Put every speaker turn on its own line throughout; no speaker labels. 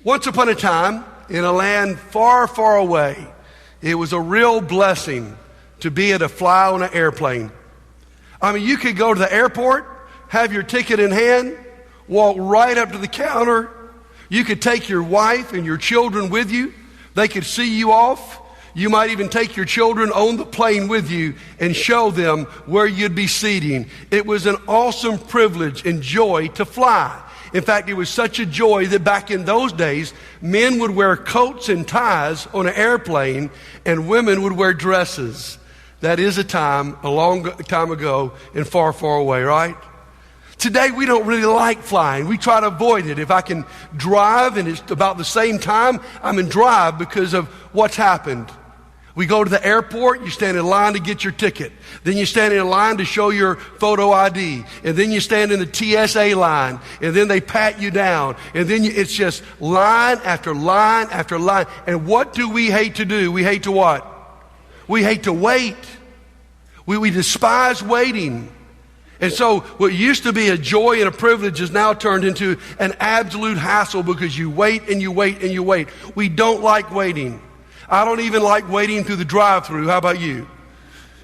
Once upon a time, in a land far, far away, it was a real blessing to be able to fly on an airplane. I mean, you could go to the airport, have your ticket in hand, walk right up to the counter. You could take your wife and your children with you. They could see you off. You might even take your children on the plane with you and show them where you'd be seating. It was an awesome privilege and joy to fly. In fact, it was such a joy that back in those days, men would wear coats and ties on an airplane and women would wear dresses. That is a long time ago and far, far away, right? Today, we don't really like flying. We try to avoid it. If I can drive and it's about the same time, I'm in drive because of what's happened. We go to the airport, you stand in line to get your ticket. Then you stand in line to show your photo ID. And then you stand in the TSA line. And then they pat you down. And then it's just line after line after line. And what do we hate to do? We hate to what? We hate to wait. We despise waiting. And so what used to be a joy and a privilege is now turned into an absolute hassle because you wait and you wait and you wait. We don't like waiting. I don't even like waiting through the drive-thru. How about you?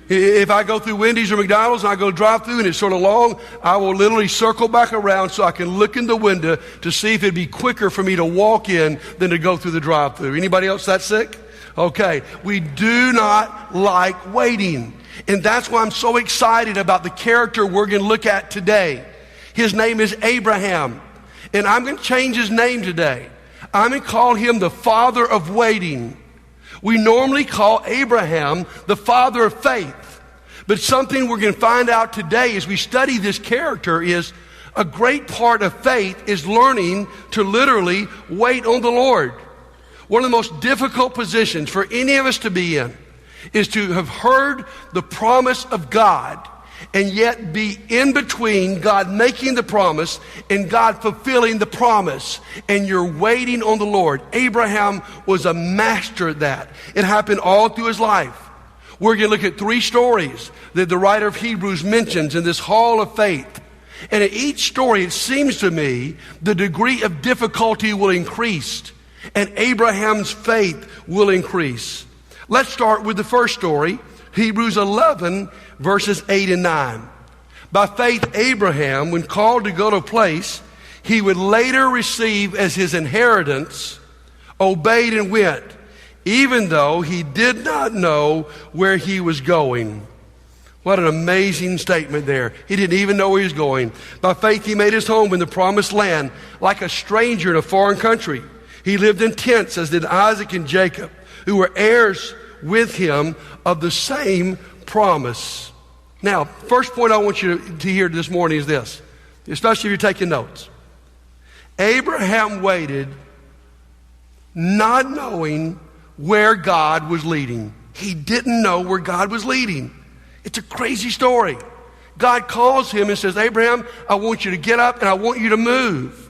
If I go through Wendy's or McDonald's and I go drive-thru and it's sort of long, I will literally circle back around so I can look in the window to see if it'd be quicker for me to walk in than to go through the drive-thru. Anybody else that sick? Okay. We do not like waiting. And that's why I'm so excited about the character we're going to look at today. His name is Abraham. And I'm going to change his name today. I'm going to call him the father of waiting. We normally call Abraham the father of faith. But something we're going to find out today as we study this character is a great part of faith is learning to literally wait on the Lord. One of the most difficult positions for any of us to be in is to have heard the promise of God and yet be in between God making the promise and God fulfilling the promise, and you're waiting on the Lord. Abraham was a master at that. It happened all through his life. We're going to look at 3 stories that the writer of Hebrews mentions in this hall of faith. And in each story, it seems to me, the degree of difficulty will increase and Abraham's faith will increase. Let's start with the first story, Hebrews 11, verses 8 and 9. By faith, Abraham, when called to go to a place he would later receive as his inheritance, obeyed and went, even though he did not know where he was going. What an amazing statement there. He didn't even know where he was going. By faith, he made his home in the promised land like a stranger in a foreign country. He lived in tents, as did Isaac and Jacob, who were heirs with him of the same promise. Now, first point I want you to hear this morning is this, especially if you're taking notes. Abraham waited not knowing where God was leading. He didn't know where God was leading. It's a crazy story. God calls him and says, Abraham, I want you to get up and I want you to move.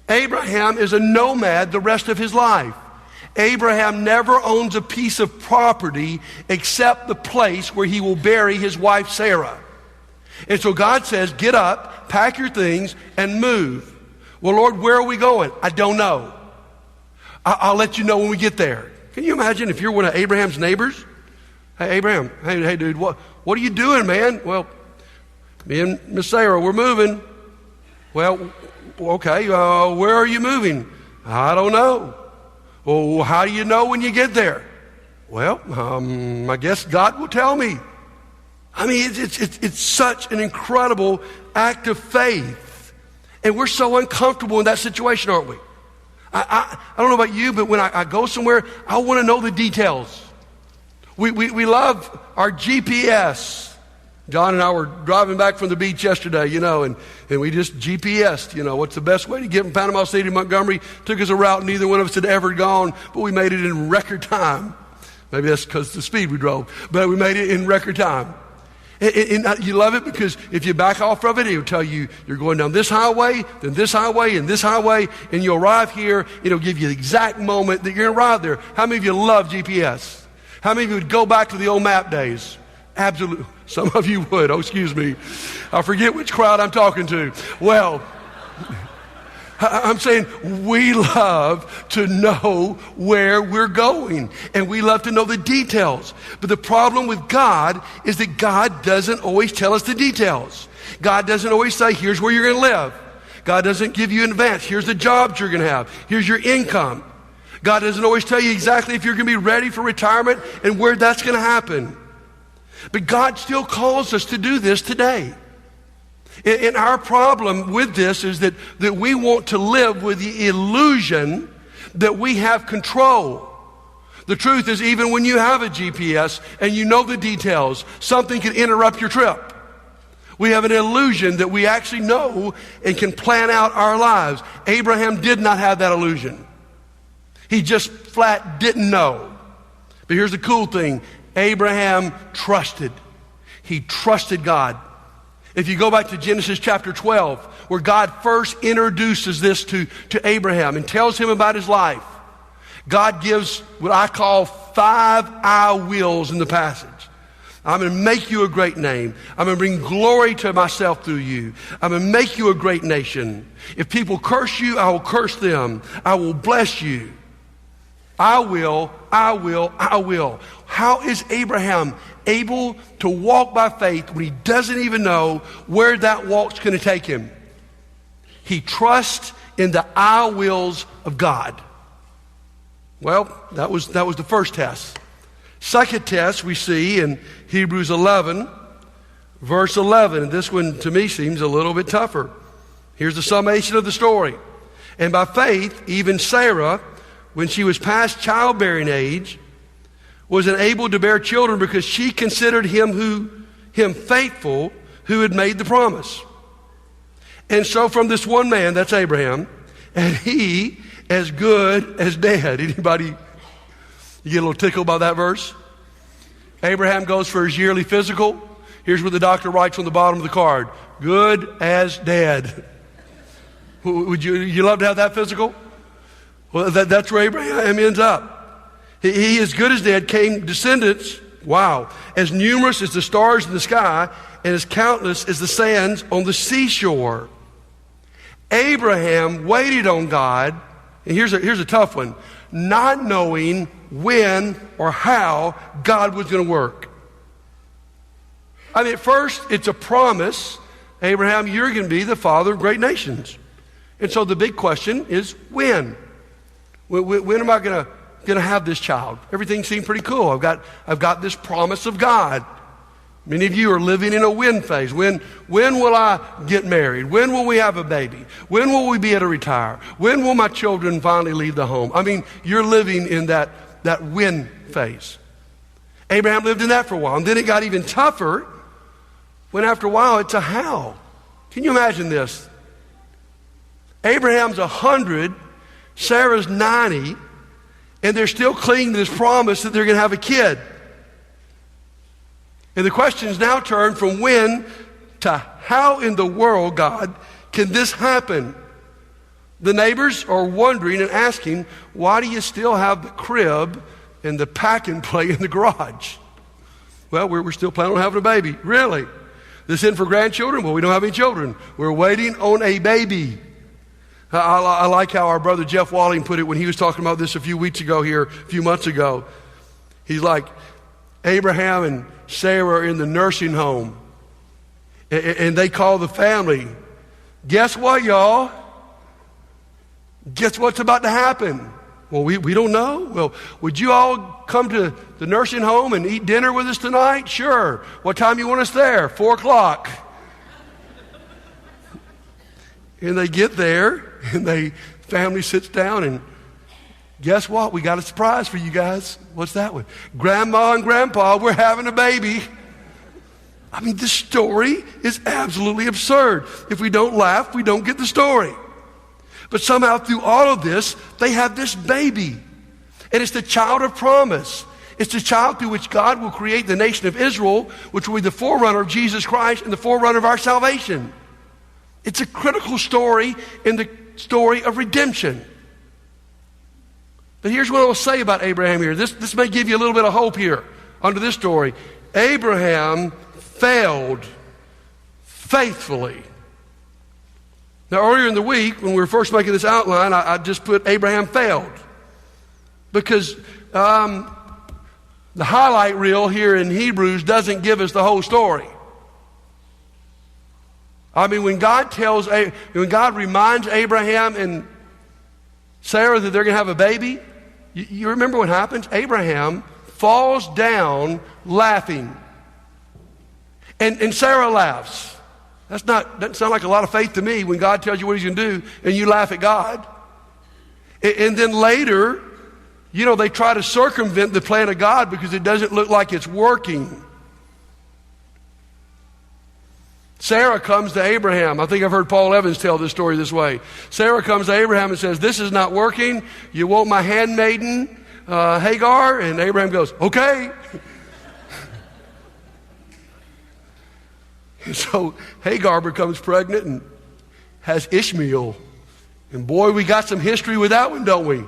Abraham is a nomad the rest of his life. Abraham never owns a piece of property except the place where he will bury his wife Sarah. And so God says, get up, pack your things, and move. Well, Lord, where are we going? I don't know. I'll let you know when we get there. Can you imagine if you're one of Abraham's neighbors? Hey, Abraham, hey, dude, what are you doing, man? Well, me and Miss Sarah, we're moving. Well, okay, where are you moving? I don't know. Well, how do you know when you get there? Well, I guess God will tell me. I mean, it's such an incredible act of faith. And we're so uncomfortable in that situation, aren't we? I don't know about you, but when I go somewhere, I want to know the details. We love our GPS. John and I were driving back from the beach yesterday, and we just GPS'd, what's the best way to get from Panama City to Montgomery. Took us a route neither one of us had ever gone, but we made it in record time. Maybe that's because of the speed we drove, but we made it in record time. And you love it because if you back off of it, it'll tell you you're going down this highway, then this highway, and this highway, and you'll arrive here. It'll give you the exact moment that you're going to arrive there. How many of you love GPS? How many of you would go back to the old map days? Absolutely. Some of you would. Oh, excuse me. I forget which crowd I'm talking to. Well, I'm saying we love to know where we're going, and we love to know the details. But the problem with God is that God doesn't always tell us the details. God doesn't always say, here's where you're going to live. God doesn't give you in advance, here's the jobs you're going to have, here's your income. God doesn't always tell you exactly if you're going to be ready for retirement and where that's going to happen. But God still calls us to do this today. And our problem with this is that we want to live with the illusion that we have control. The truth is, even when you have a GPS and you know the details, something can interrupt your trip. We have an illusion that we actually know and can plan out our lives. Abraham did not have that illusion. He just flat didn't know. But here's the cool thing. Abraham trusted. He trusted God. If you go back to Genesis chapter 12, where God first introduces this to Abraham and tells him about his life, God gives what I call 5 I wills in the passage. I'm going to make you a great name. I'm going to bring glory to myself through you. I'm going to make you a great nation. If people curse you, I will curse them. I will bless you. I will. How is Abraham able to walk by faith when he doesn't even know where that walk's going to take him? He trusts in the I wills of God. Well, that was the first test. Second test we see in Hebrews 11, verse 11. And this one to me seems a little bit tougher. Here's the summation of the story. And by faith, even Sarah, when she was past childbearing age, was enabled to bear children because she considered him faithful who had made the promise. And so from this one man, that's Abraham, and he as good as dead. Anybody, you get a little tickled by that verse? Abraham goes for his yearly physical. Here's what the doctor writes on the bottom of the card. Good as dead. Would you love to have that physical? Well, that's where Abraham ends up. He as good as dead, came descendants, wow, as numerous as the stars in the sky and as countless as the sands on the seashore. Abraham waited on God, and here's a tough one, not knowing when or how God was going to work. I mean, at first, it's a promise. Abraham, you're going to be the father of great nations. And so the big question is when? When am I going to have this child? Everything seemed pretty cool. I've got this promise of God. Many of you are living in a when phase. When will I get married? When will we have a baby? When will we be able to retire? When will my children finally leave the home? I mean, you're living in that when phase. Abraham lived in that for a while. And then it got even tougher when after a while it's a how. Can you imagine this? Abraham's 100, Sarah's 90, and they're still clinging to this promise that they're going to have a kid. And the questions now turn from when to how in the world, God, can this happen? The neighbors are wondering and asking, why do you still have the crib and the pack and play in the garage? Well, we're still planning on having a baby. Really? This in for grandchildren? Well, we don't have any children. We're waiting on a baby. I like how our brother Jeff Walling put it when he was talking about this a few months ago. He's like, Abraham and Sarah are in the nursing home, and they call the family. Guess what, y'all? Guess what's about to happen? Well, we don't know. Well, would you all come to the nursing home and eat dinner with us tonight? Sure. What time you want us there? 4:00. And they get there, and family sits down, and guess what? We got a surprise for you guys. What's that one? Grandma and Grandpa, we're having a baby. I mean, this story is absolutely absurd. If we don't laugh, we don't get the story. But somehow through all of this, they have this baby. And it's the child of promise. It's the child through which God will create the nation of Israel, which will be the forerunner of Jesus Christ and the forerunner of our salvation. It's a critical story in the story of redemption. But here's what I will say about Abraham here. This may give you a little bit of hope here under this story. Abraham failed faithfully. Now, earlier in the week, when we were first making this outline, I just put Abraham failed. Because the highlight reel here in Hebrews doesn't give us the whole story. I mean, when God reminds Abraham and Sarah that they're going to have a baby, you remember what happens? Abraham falls down laughing. And Sarah laughs. Doesn't sound like a lot of faith to me when God tells you what he's going to do and you laugh at God. And then later, they try to circumvent the plan of God because it doesn't look like it's working. Sarah comes to Abraham. I think I've heard Paul Evans tell this story this way. Sarah comes to Abraham and says, this is not working. You want my handmaiden, Hagar? And Abraham goes, okay. And so Hagar becomes pregnant and has Ishmael. And boy, we got some history with that one, don't we?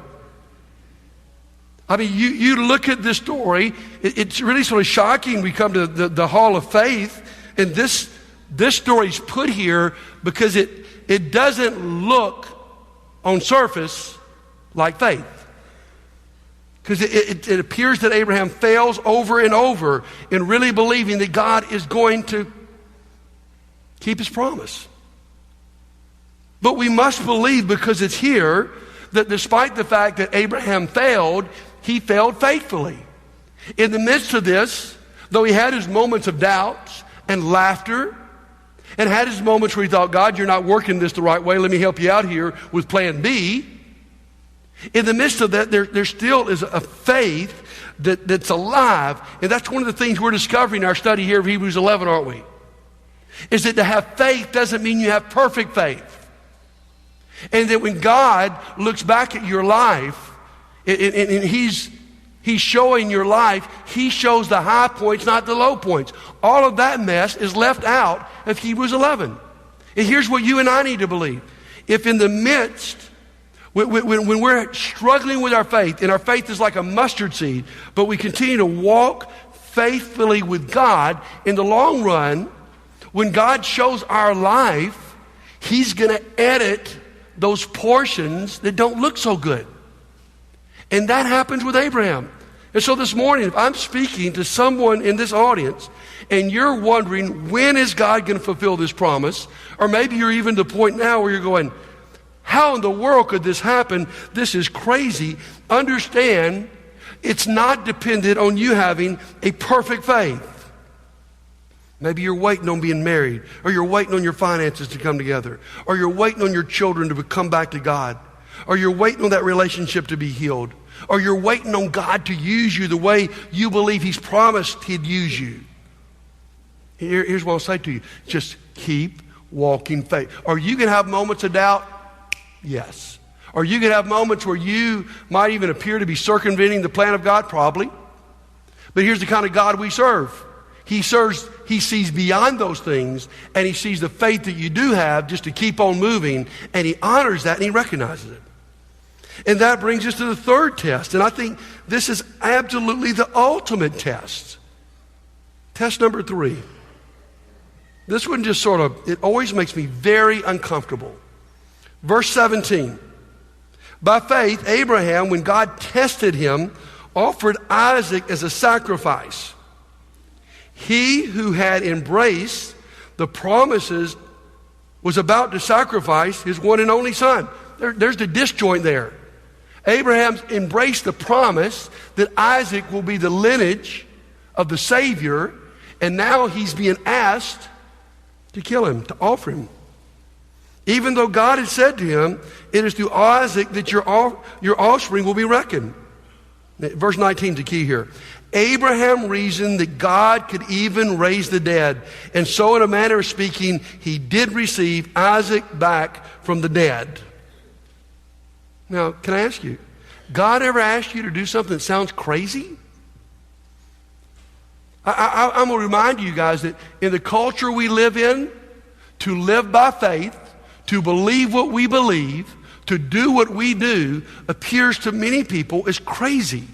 I mean, you look at this story, it's really sort of shocking. We come to the hall of faith, and this story's put here because it doesn't look on surface like faith. Because it appears that Abraham fails over and over in really believing that God is going to keep his promise. But we must believe, because it's here, that despite the fact that Abraham failed, he failed faithfully. In the midst of this, though he had his moments of doubts and laughter, and had his moments where he thought, God, you're not working this the right way, let me help you out here with plan B. In the midst of that, there still is a faith that's alive. And that's one of the things we're discovering in our study here of Hebrews 11, aren't we? Is that to have faith doesn't mean you have perfect faith. And that when God looks back at your life, and he's showing your life, he shows the high points, not the low points. All of that mess is left out of Hebrews 11. And here's what you and I need to believe. If in the midst, when we're struggling with our faith, and our faith is like a mustard seed, but we continue to walk faithfully with God, in the long run, when God shows our life, he's going to edit those portions that don't look so good. And that happens with Abraham. And so this morning, if I'm speaking to someone in this audience and you're wondering, when is God going to fulfill this promise? Or maybe you're even to the point now where you're going, how in the world could this happen? This is crazy. Understand, it's not dependent on you having a perfect faith. Maybe you're waiting on being married, or you're waiting on your finances to come together, or you're waiting on your children to come back to God, or you're waiting on that relationship to be healed, or you're waiting on God to use you the way you believe he's promised he'd use you. Here's what I'll say to you. Just keep walking faith. Are you going to have moments of doubt? Yes. Are you going to have moments where you might even appear to be circumventing the plan of God? Probably. But here's the kind of God we serve. He sees beyond those things, and he sees the faith that you do have just to keep on moving, and he honors that and he recognizes it. And that brings us to the third test, and I think this is absolutely the ultimate test. Test number 3. This one just it always makes me very uncomfortable. Verse 17. By faith, Abraham, when God tested him, offered Isaac as a sacrifice. He who had embraced the promises was about to sacrifice his one and only son. There's the disjoint there. Abraham embraced the promise that Isaac will be the lineage of the Savior, and now he's being asked to kill him, to offer him. Even though God had said to him, it is through Isaac that your offspring will be reckoned. Verse 19 is the key here. Abraham reasoned that God could even raise the dead. And so in a manner of speaking, he did receive Isaac back from the dead. Now, can I ask you, God ever asked you to do something that sounds crazy? I'm going to remind you guys that in the culture we live in, to live by faith, to believe what we believe, to do what we do, appears to many people as crazy.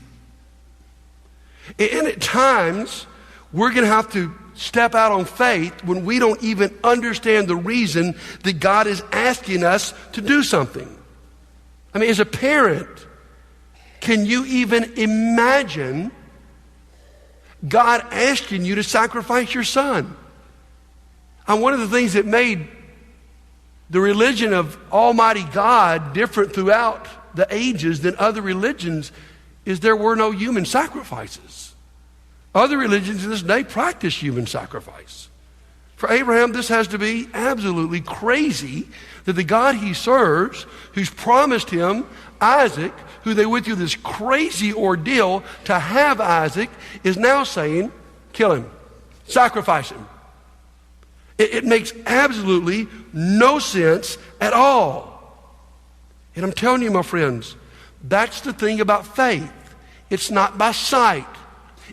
And at times, we're going to have to step out on faith when we don't even understand the reason that God is asking us to do something. I mean, as a parent, can you even imagine God asking you to sacrifice your son? And one of the things that made the religion of Almighty God different throughout the ages than other religions is there were no human sacrifices. Other religions in this day practice human sacrifice. For Abraham, this has to be absolutely crazy that the God he serves, who's promised him Isaac, who they went through this crazy ordeal to have Isaac, is now saying, kill him, sacrifice him. It makes absolutely no sense at all. And I'm telling you, my friends, that's the thing about faith. It's not by sight.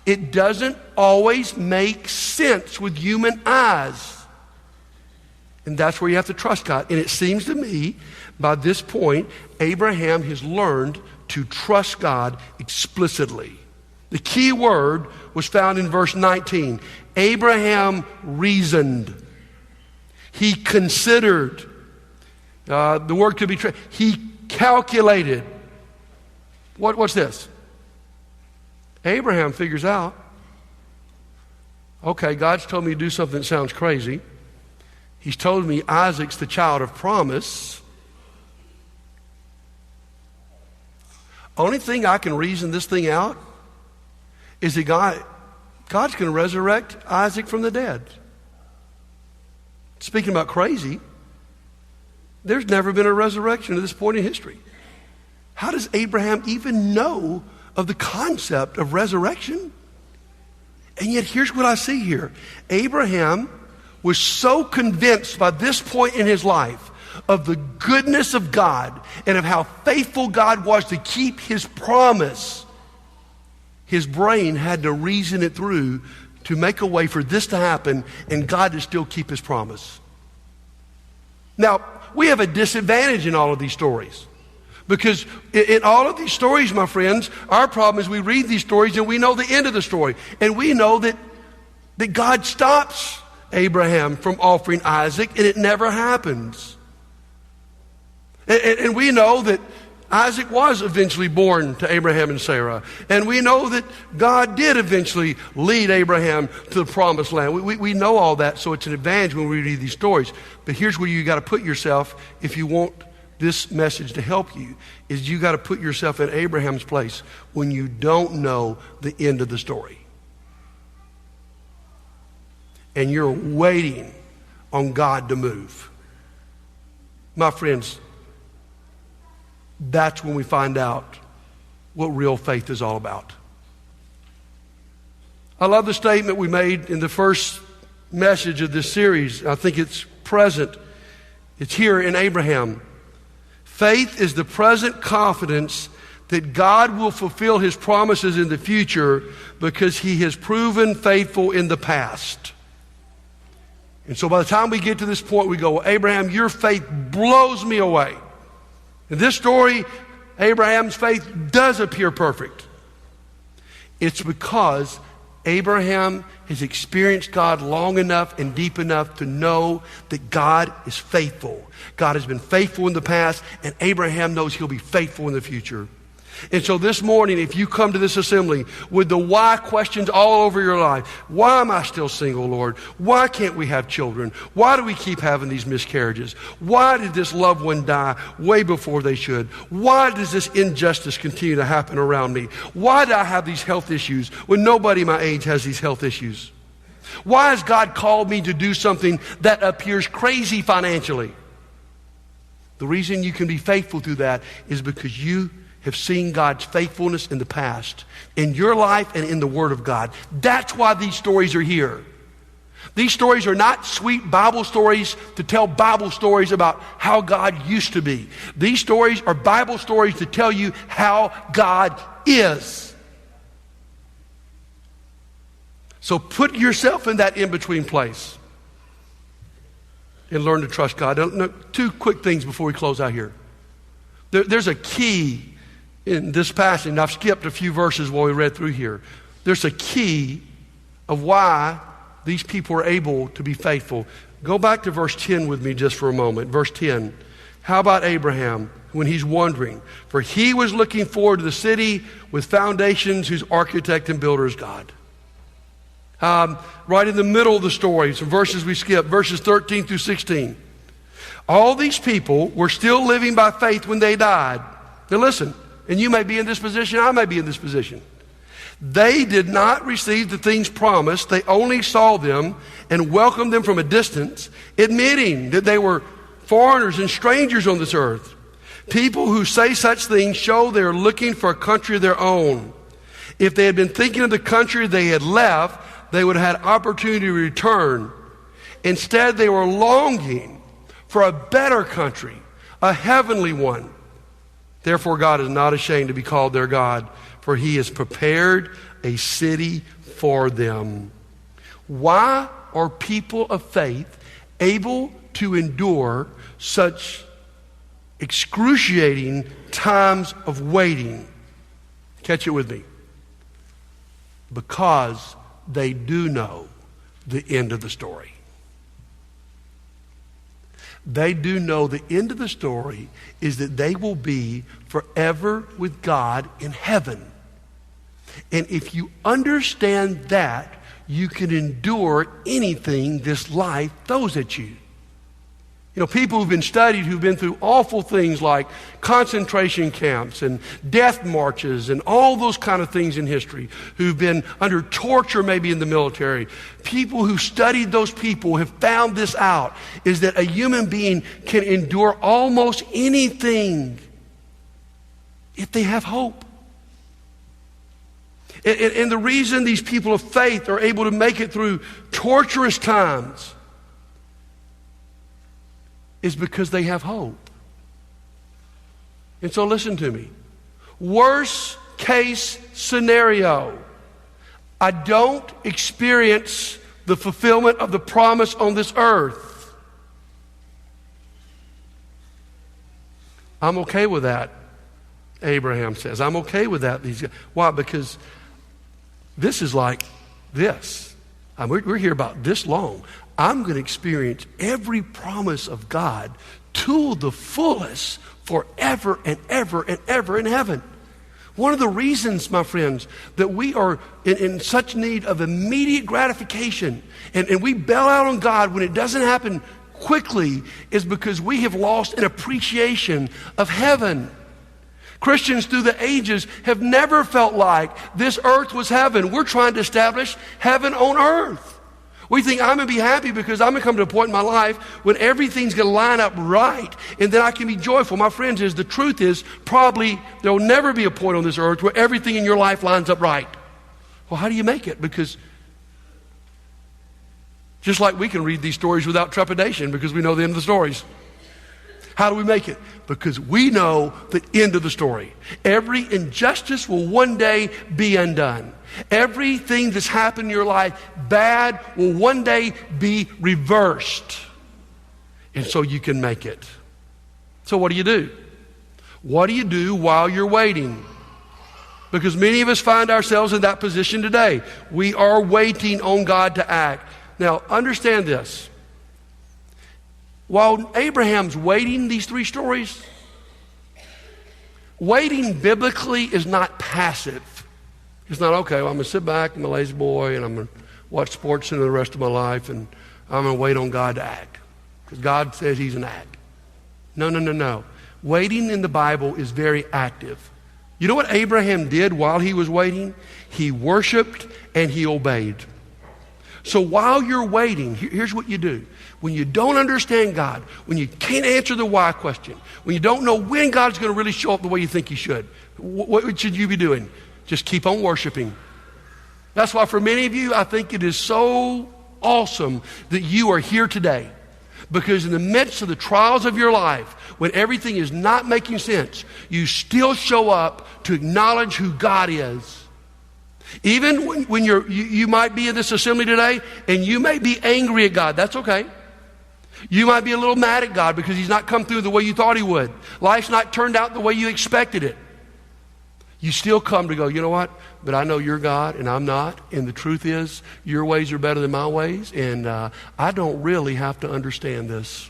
It doesn't always make sense with human eyes. And that's where you have to trust God. And it seems to me, by this point, Abraham has learned to trust God explicitly. The key word was found in verse 19. Abraham reasoned. He considered. The word could be he calculated. What's this? Abraham figures out, okay, God's told me to do something that sounds crazy. He's told me Isaac's the child of promise. Only thing I can reason this thing out is that God's going to resurrect Isaac from the dead. Speaking about crazy, there's never been a resurrection at this point in history. How does Abraham even know of the concept of resurrection? And yet here's what I see here. Abraham was so convinced by this point in his life of the goodness of God and of how faithful God was to keep his promise. His brain had to reason it through to make a way for this to happen and God to still keep his promise. Now, we have a disadvantage in all of these stories. Because in all of these stories, my friends, our problem is we read these stories and we know the end of the story. And we know that God stops Abraham from offering Isaac and it never happens. And we know that Isaac was eventually born to Abraham and Sarah. And we know that God did eventually lead Abraham to the promised land. We know all that, so it's an advantage when we read these stories. But here's where you got to put yourself if you want this message to help you, is you got to put yourself in Abraham's place when you don't know the end of the story. And you're waiting on God to move. My friends, that's when we find out what real faith is all about. I love the statement we made in the first message of this series. I think it's present. It's here in Abraham. Faith is the present confidence that God will fulfill his promises in the future because he has proven faithful in the past. And so by the time we get to this point, we go, well, Abraham, your faith blows me away. In this story, Abraham's faith does appear perfect. It's because Abraham has experienced God long enough and deep enough to know that God is faithful. God has been faithful in the past, and Abraham knows he'll be faithful in the future. And so this morning, if you come to this assembly with the why questions all over your life, why am I still single, Lord? Why can't we have children? Why do we keep having these miscarriages? Why did this loved one die way before they should? Why does this injustice continue to happen around me? Why do I have these health issues when nobody my age has these health issues? Why has God called me to do something that appears crazy financially? The reason you can be faithful through that is because you have seen God's faithfulness in the past, in your life and in the Word of God. That's why these stories are here. These stories are not sweet Bible stories to tell Bible stories about how God used to be. These stories are Bible stories to tell you how God is. So put yourself in that in-between place and learn to trust God. Now, two quick things before we close out here. There's a key in this passage, and I've skipped a few verses while we read through here. There's a key of why these people are able to be faithful. Go back to verse 10 with me just for a moment. Verse 10. How about Abraham when he's wondering? For he was looking forward to the city with foundations whose architect and builder is God. Right in the middle of the story, some verses we skipped, verses 13 through 16. All these people were still living by faith when they died. Now listen, and you may be in this position, I may be in this position. They did not receive the things promised. They only saw them and welcomed them from a distance, admitting that they were foreigners and strangers on this earth. People who say such things show they're looking for a country of their own. If they had been thinking of the country they had left, they would have had opportunity to return. Instead, they were longing for a better country, a heavenly one. Therefore, God is not ashamed to be called their God, for he has prepared a city for them. Why are people of faith able to endure such excruciating times of waiting? Catch it with me. Because they do know the end of the story. They do know the end of the story is that they will be forever with God in heaven. And if you understand that, you can endure anything this life throws at you. You know, people who've been studied, who've been through awful things like concentration camps and death marches and all those kind of things in history, who've been under torture maybe in the military, people who studied those people have found this out, is that a human being can endure almost anything if they have hope. And the reason these people of faith are able to make it through torturous times is because they have hope. And so listen to me. Worst case scenario, I don't experience the fulfillment of the promise on this earth. I'm okay with that, Abraham says. I'm okay with that. Why? Because this is like this. We're here about this long. I'm going to experience every promise of God to the fullest forever and ever and ever in heaven. One of the reasons, my friends, that we are in such need of immediate gratification and we bail out on God when it doesn't happen quickly is because we have lost an appreciation of heaven. Christians through the ages have never felt like this earth was heaven. We're trying to establish heaven on earth. We think I'm going to be happy because I'm going to come to a point in my life when everything's going to line up right and then I can be joyful. My friends, the truth is probably there will never be a point on this earth where everything in your life lines up right. Well, how do you make it? Because just like we can read these stories without trepidation because we know the end of the stories. How do we make it? Because we know the end of the story. Every injustice will one day be undone. Everything that's happened in your life, bad, will one day be reversed. And so you can make it. So what do you do? What do you do while you're waiting? Because many of us find ourselves in that position today. We are waiting on God to act. Now, understand this. While Abraham's waiting, these three stories, waiting biblically is not passive. It's not, okay, well, I'm going to sit back, I'm a lazy boy, and I'm going to watch sports the rest of my life, and I'm going to wait on God to act. Because God says he's an act. No. Waiting in the Bible is very active. You know what Abraham did while he was waiting? He worshiped and he obeyed. So while you're waiting, here's what you do. When you don't understand God, when you can't answer the why question, when you don't know when God's going to really show up the way you think he should, what should you be doing? Just keep on worshiping. That's why for many of you, I think it is so awesome that you are here today. Because in the midst of the trials of your life, when everything is not making sense, you still show up to acknowledge who God is. Even when you might be in this assembly today and you may be angry at God. That's okay. You might be a little mad at God because he's not come through the way you thought he would. Life's not turned out the way you expected it. You still come to go, you know what? But I know you're God and I'm not. And the truth is, your ways are better than my ways. And I don't really have to understand this.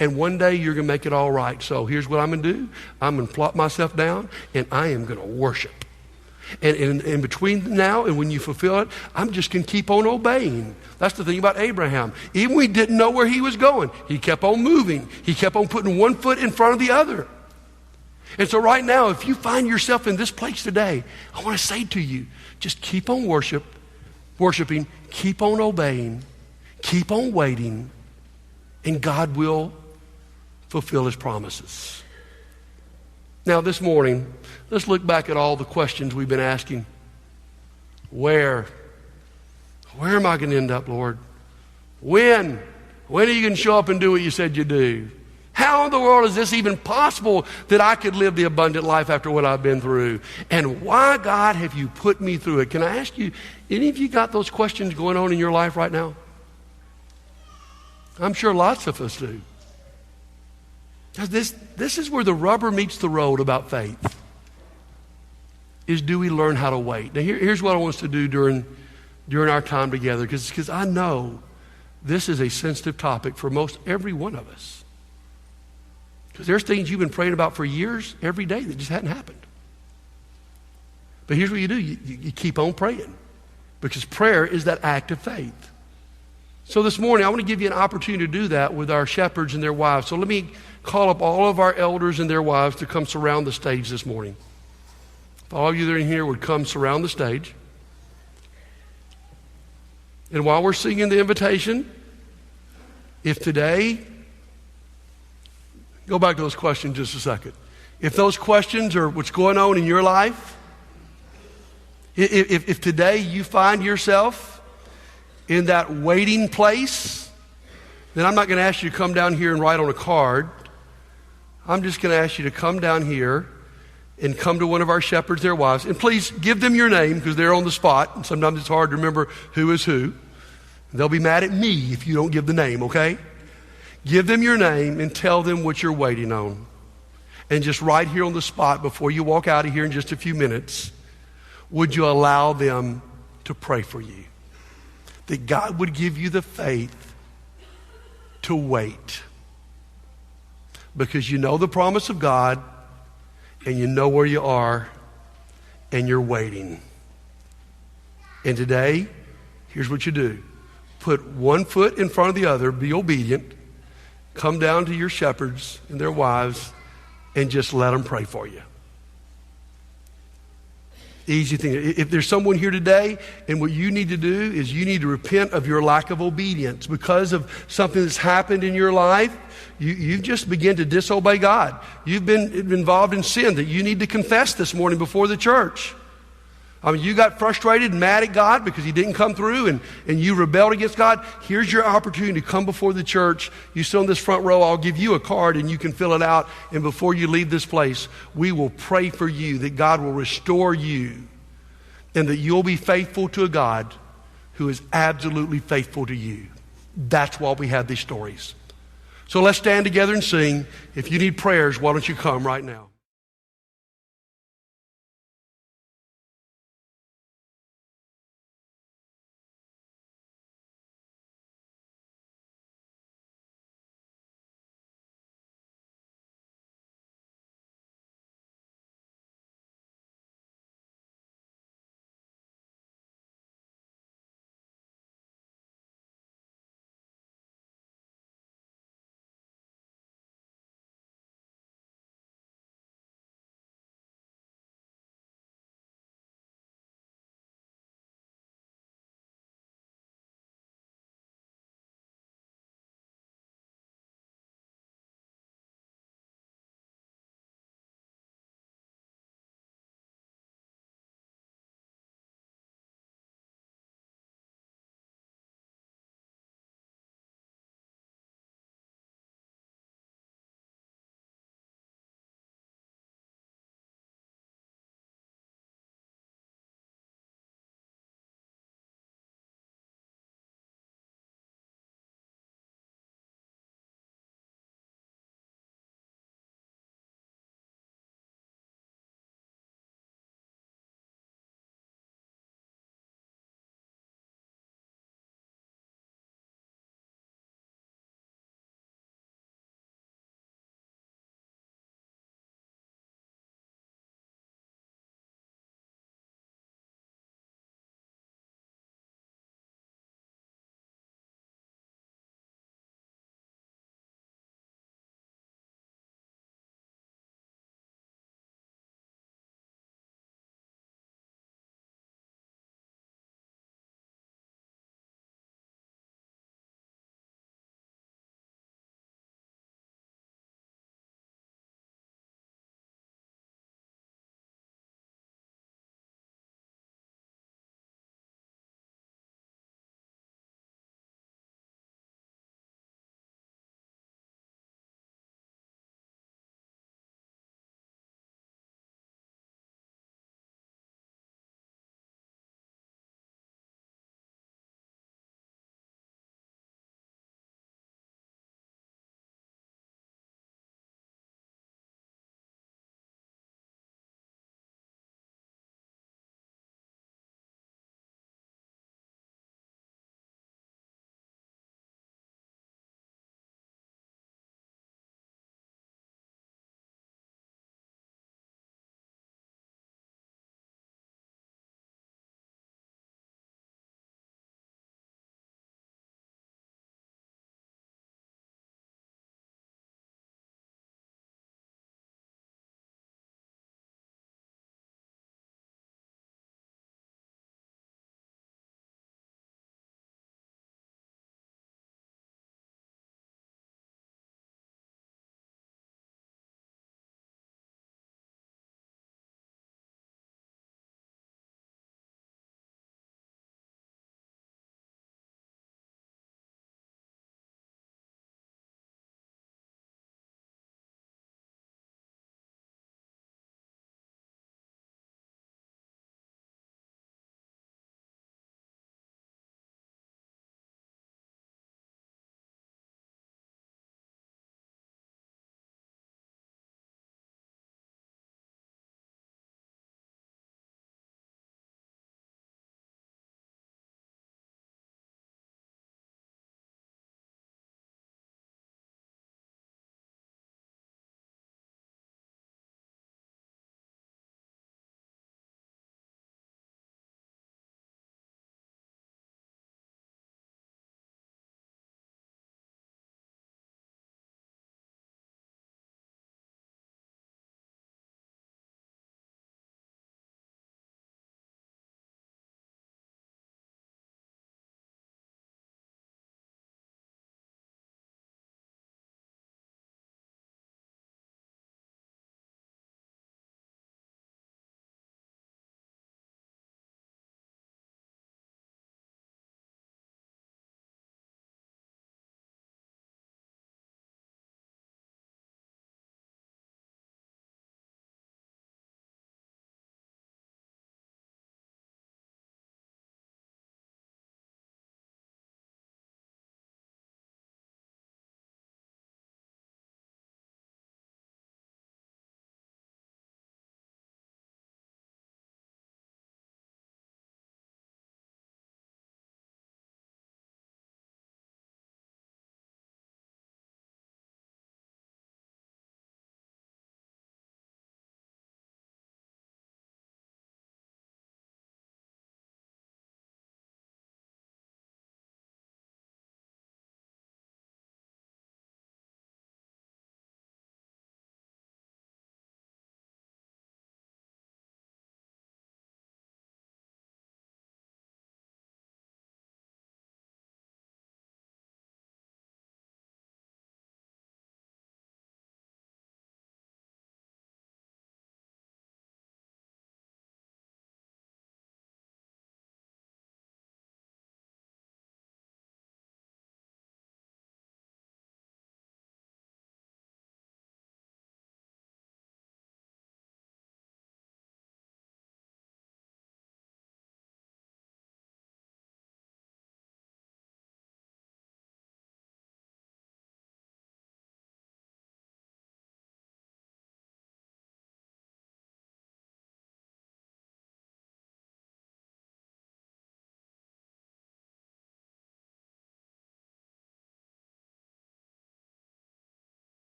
And one day you're going to make it all right. So here's what I'm going to do. I'm going to plop myself down and I am going to worship. And in between now and when you fulfill it, I'm just going to keep on obeying. That's the thing about Abraham. Even when he didn't know where he was going, he kept on moving. He kept on putting one foot in front of the other. And so right now, if you find yourself in this place today, I want to say to you, just keep on worshiping, keep on obeying, keep on waiting, and God will fulfill his promises. Now this morning, let's look back at all the questions we've been asking. Where am I going to end up, Lord? When are you going to show up and do what you said you'd do? How in the world is this even possible that I could live the abundant life after what I've been through? And why, God, have you put me through it? Can I ask you, any of you got those questions going on in your life right now? I'm sure lots of us do. This is where the rubber meets the road about faith. Is do we learn how to wait? Now here's what I want us to do during our time together, because I know this is a sensitive topic for most every one of us. Because there's things you've been praying about for years, every day, that just hadn't happened. But here's what you do. You keep on praying. Because prayer is that act of faith. So this morning, I want to give you an opportunity to do that with our shepherds and their wives. So let me call up all of our elders and their wives to come surround the stage this morning. If all of you that are in here would come surround the stage. And while we're singing the invitation, if today, go back to those questions just a second. If those questions are what's going on in your life, if today you find yourself in that waiting place, then I'm not going to ask you to come down here and write on a card. I'm just going to ask you to come down here and come to one of our shepherds, their wives, and please give them your name because they're on the spot. And sometimes it's hard to remember who is who. They'll be mad at me if you don't give the name, okay? Give them your name and tell them what you're waiting on. And just right here on the spot before you walk out of here in just a few minutes, would you allow them to pray for you? That God would give you the faith to wait. Because you know the promise of God and you know where you are and you're waiting. And today, here's what you do. Put one foot in front of the other, be obedient, come down to your shepherds and their wives and just let them pray for you. Easy thing. If there's someone here today and what you need to do is you need to repent of your lack of obedience because of something that's happened in your life, you've just begun to disobey God. You've been involved in sin that you need to confess this morning before the church. I mean, you got frustrated and mad at God because he didn't come through and you rebelled against God. Here's your opportunity to come before the church. You sit in this front row. I'll give you a card and you can fill it out. And before you leave this place, we will pray for you that God will restore you and that you'll be faithful to a God who is absolutely faithful to you. That's why we have these stories. So let's stand together and sing. If you need prayers, why don't you come right now?